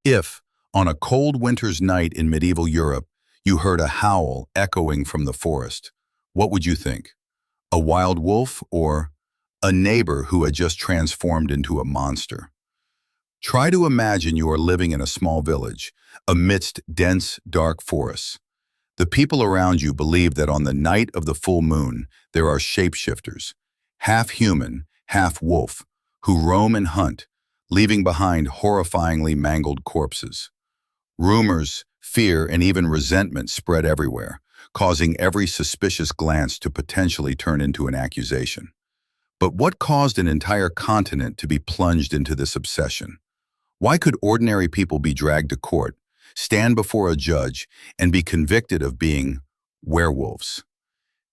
If, on a cold winter's night in medieval Europe, you heard a howl echoing from the forest, what would you think? A wild wolf or a neighbor who had just transformed into a monster? Try to imagine you are living in a small village, amidst dense, dark forests. The people around you believe that on the night of the full moon, there are shapeshifters, half human, half wolf, who roam and hunt, leaving behind horrifyingly mangled corpses. Rumors, fear, and even resentment spread everywhere, causing every suspicious glance to potentially turn into an accusation. But what caused an entire continent to be plunged into this obsession? Why could ordinary people be dragged to court, stand before a judge, and be convicted of being werewolves?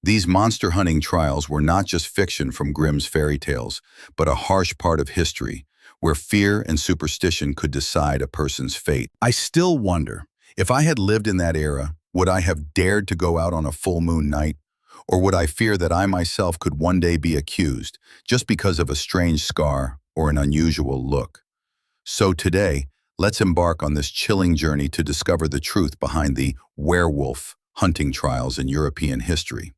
These monster hunting trials were not just fiction from Grimm's fairy tales, but a harsh part of history, where fear and superstition could decide a person's fate. I still wonder, if I had lived in that era, would I have dared to go out on a full moon night? Or would I fear that I myself could one day be accused, just because of a strange scar or an unusual look? So today, let's embark on this chilling journey to discover the truth behind the werewolf hunting trials in European history.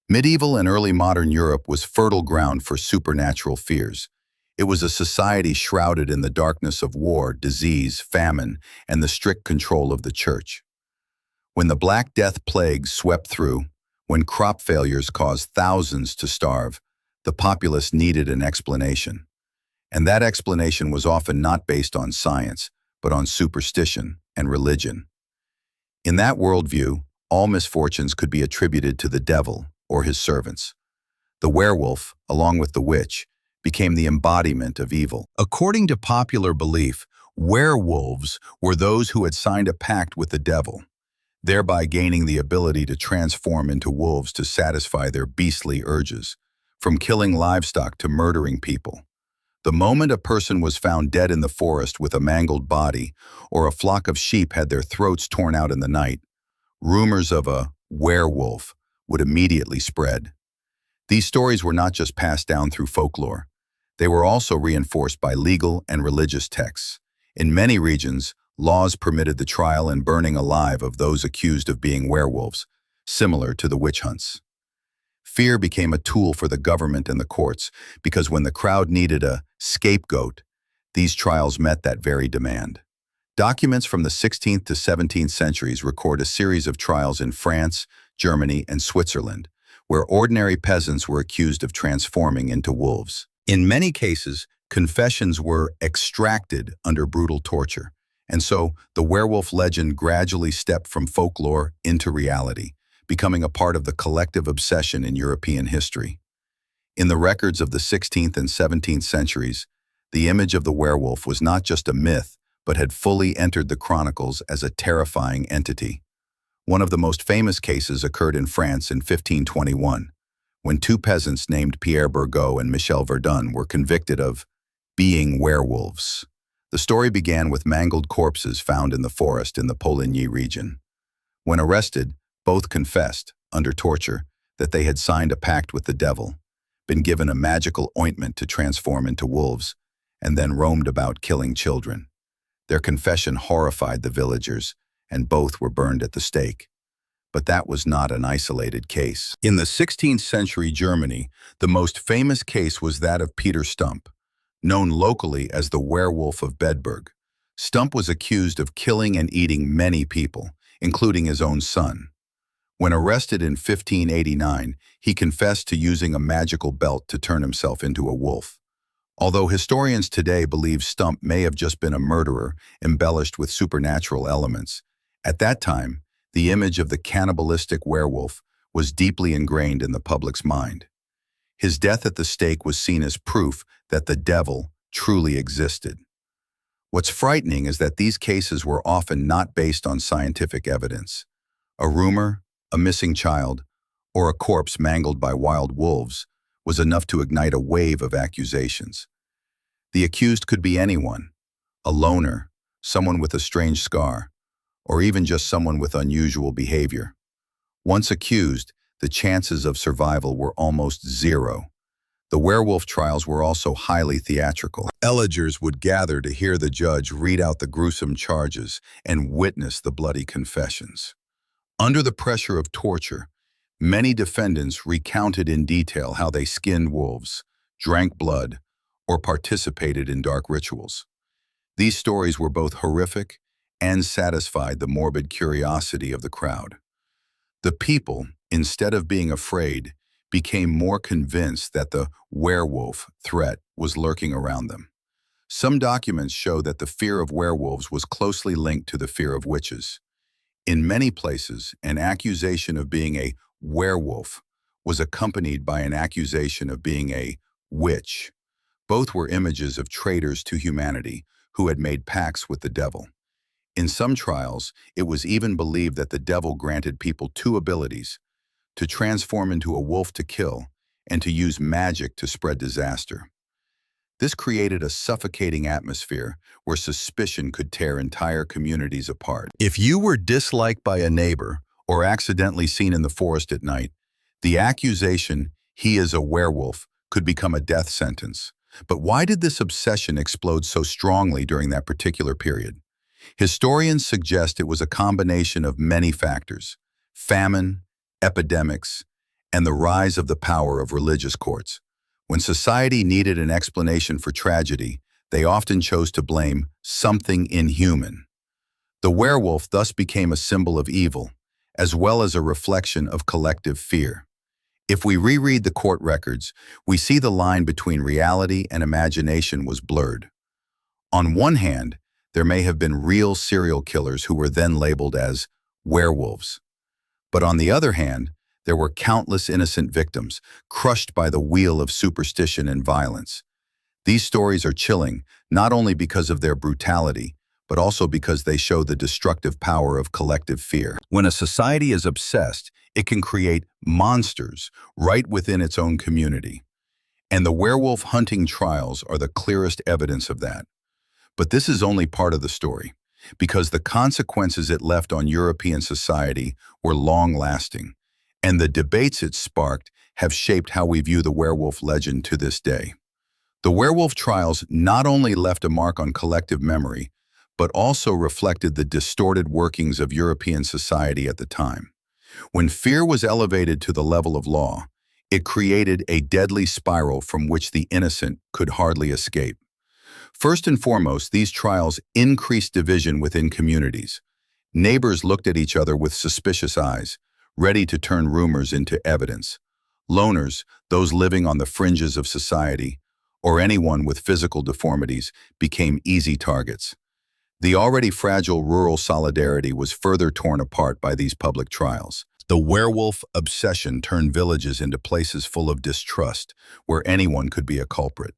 Medieval and early modern Europe was fertile ground for supernatural fears. It was a society shrouded in the darkness of war, disease, famine, and the strict control of the church. When the Black Death plague swept through, when crop failures caused thousands to starve, the populace needed an explanation. And that explanation was often not based on science, but on superstition and religion. In that worldview, all misfortunes could be attributed to the devil or his servants. The werewolf, along with the witch, became the embodiment of evil. According to popular belief, werewolves were those who had signed a pact with the devil, thereby gaining the ability to transform into wolves to satisfy their beastly urges, from killing livestock to murdering people. The moment a person was found dead in the forest with a mangled body, or a flock of sheep had their throats torn out in the night, rumors of a werewolf would immediately spread. These stories were not just passed down through folklore. They were also reinforced by legal and religious texts. In many regions, laws permitted the trial and burning alive of those accused of being werewolves, similar to the witch hunts. Fear became a tool for the government and the courts, because when the crowd needed a scapegoat, these trials met that very demand. Documents from the 16th to 17th centuries record a series of trials in France, Germany, and Switzerland, where ordinary peasants were accused of transforming into wolves. In many cases, confessions were extracted under brutal torture, and so the werewolf legend gradually stepped from folklore into reality, becoming a part of the collective obsession in European history. In the records of the 16th and 17th centuries, the image of the werewolf was not just a myth, but had fully entered the chronicles as a terrifying entity. One of the most famous cases occurred in France in 1521, when two peasants named Pierre Burgot and Michel Verdun were convicted of being werewolves. The story began with mangled corpses found in the forest in the Poligny region. When arrested, both confessed, under torture, that they had signed a pact with the devil, been given a magical ointment to transform into wolves, and then roamed about killing children. Their confession horrified the villagers, and both were burned at the stake. But that was not an isolated case. In the 16th century Germany, the most famous case was that of Peter Stump, known locally as the Werewolf of Bedburg. Stump was accused of killing and eating many people, including his own son. When arrested in 1589, he confessed to using a magical belt to turn himself into a wolf. Although historians today believe Stump may have just been a murderer embellished with supernatural elements, at that time, the image of the cannibalistic werewolf was deeply ingrained in the public's mind. His death at the stake was seen as proof that the devil truly existed. What's frightening is that these cases were often not based on scientific evidence. A rumor, a missing child, or a corpse mangled by wild wolves was enough to ignite a wave of accusations. The accused could be anyone: a loner, someone with a strange scar, or even just someone with unusual behavior. Once accused, the chances of survival were almost zero. The werewolf trials were also highly theatrical. Eligers would gather to hear the judge read out the gruesome charges and witness the bloody confessions. Under the pressure of torture, many defendants recounted in detail how they skinned wolves, drank blood, or participated in dark rituals. These stories were both horrific and satisfied the morbid curiosity of the crowd. The people, instead of being afraid, became more convinced that the werewolf threat was lurking around them. Some documents show that the fear of werewolves was closely linked to the fear of witches. In many places, an accusation of being a werewolf was accompanied by an accusation of being a witch. Both were images of traitors to humanity who had made pacts with the devil. In some trials, it was even believed that the devil granted people two abilities: to transform into a wolf to kill, and to use magic to spread disaster. This created a suffocating atmosphere where suspicion could tear entire communities apart. If you were disliked by a neighbor or accidentally seen in the forest at night, the accusation, "he is a werewolf," could become a death sentence. But why did this obsession explode so strongly during that particular period? Historians suggest it was a combination of many factors: famine, epidemics, and the rise of the power of religious courts. When society needed an explanation for tragedy, they often chose to blame something inhuman. The werewolf thus became a symbol of evil, as well as a reflection of collective fear. If we reread the court records, we see the line between reality and imagination was blurred. On one hand, there may have been real serial killers who were then labeled as werewolves. But on the other hand, there were countless innocent victims, crushed by the wheel of superstition and violence. These stories are chilling, not only because of their brutality, but also because they show the destructive power of collective fear. When a society is obsessed, it can create monsters right within its own community. And the werewolf hunting trials are the clearest evidence of that. But this is only part of the story, because the consequences it left on European society were long-lasting, and the debates it sparked have shaped how we view the werewolf legend to this day. The werewolf trials not only left a mark on collective memory, but also reflected the distorted workings of European society at the time. When fear was elevated to the level of law, it created a deadly spiral from which the innocent could hardly escape. First and foremost, these trials increased division within communities. Neighbors looked at each other with suspicious eyes, ready to turn rumors into evidence. Loners, those living on the fringes of society, or anyone with physical deformities, became easy targets. The already fragile rural solidarity was further torn apart by these public trials. The werewolf obsession turned villages into places full of distrust, where anyone could be a culprit.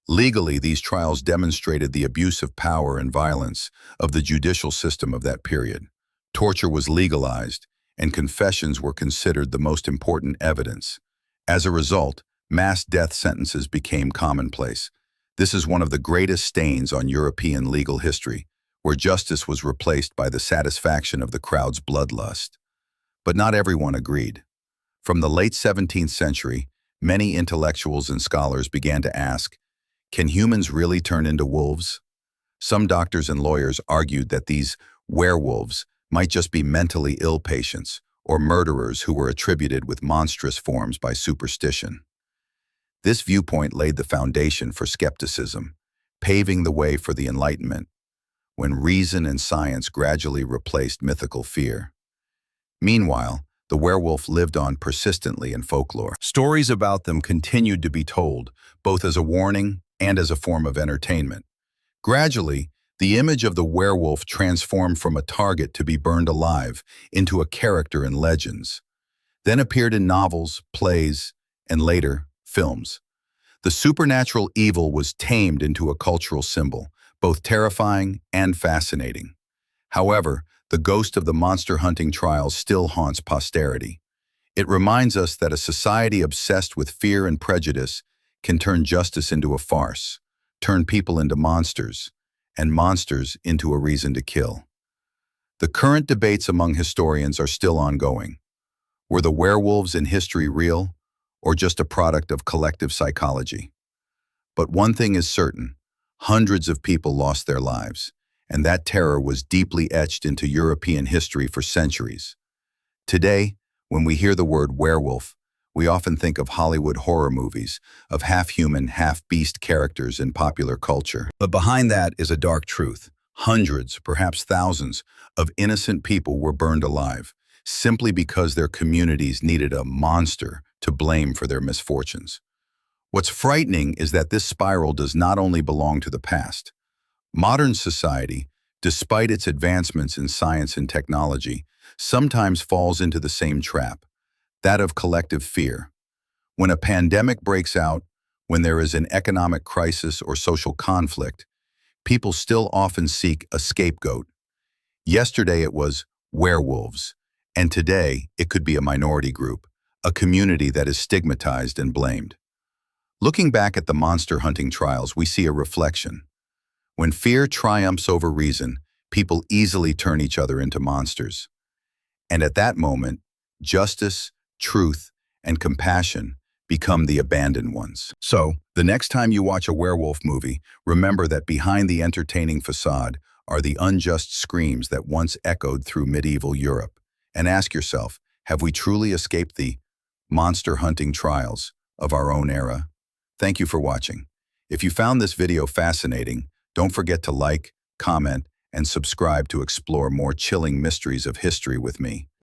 Legally, these trials demonstrated the abuse of power and violence of the judicial system of that period. Torture was legalized, and confessions were considered the most important evidence. As a result, mass death sentences became commonplace. This is one of the greatest stains on European legal history, where justice was replaced by the satisfaction of the crowd's bloodlust. But not everyone agreed. From the late 17th century, many intellectuals and scholars began to ask, can humans really turn into wolves? Some doctors and lawyers argued that these werewolves might just be mentally ill patients or murderers who were attributed with monstrous forms by superstition. This viewpoint laid the foundation for skepticism, paving the way for the Enlightenment, when reason and science gradually replaced mythical fear. Meanwhile, the werewolf lived on persistently in folklore. Stories about them continued to be told, both as a warning and as a form of entertainment. Gradually, the image of the werewolf transformed from a target to be burned alive into a character in legends, then appeared in novels, plays, and later, films. The supernatural evil was tamed into a cultural symbol, both terrifying and fascinating. However, the ghost of the monster hunting trials still haunts posterity. It reminds us that a society obsessed with fear and prejudice can turn justice into a farce, turn people into monsters, and monsters into a reason to kill. The current debates among historians are still ongoing. Were the werewolves in history real, or just a product of collective psychology. But one thing is certain, hundreds of people lost their lives, and that terror was deeply etched into European history for centuries. Today, when we hear the word werewolf, we often think of Hollywood horror movies, of half-human, half-beast characters in popular culture. But behind that is a dark truth. Hundreds, perhaps thousands, of innocent people were burned alive, simply because their communities needed a monster to blame for their misfortunes. What's frightening is that this spiral does not only belong to the past. Modern society, despite its advancements in science and technology, sometimes falls into the same trap, that of collective fear. When a pandemic breaks out, when there is an economic crisis or social conflict, people still often seek a scapegoat. Yesterday it was werewolves, and today it could be a minority group, a community that is stigmatized and blamed. Looking back at the monster hunting trials, we see a reflection. When fear triumphs over reason, people easily turn each other into monsters. And at that moment, justice, truth, and compassion become the abandoned ones. So, the next time you watch a werewolf movie, remember that behind the entertaining facade are the unjust screams that once echoed through medieval Europe. And ask yourself, have we truly escaped the monster hunting trials of our own era? Thank you for watching. If you found this video fascinating, don't forget to like, comment, and subscribe to explore more chilling mysteries of history with me.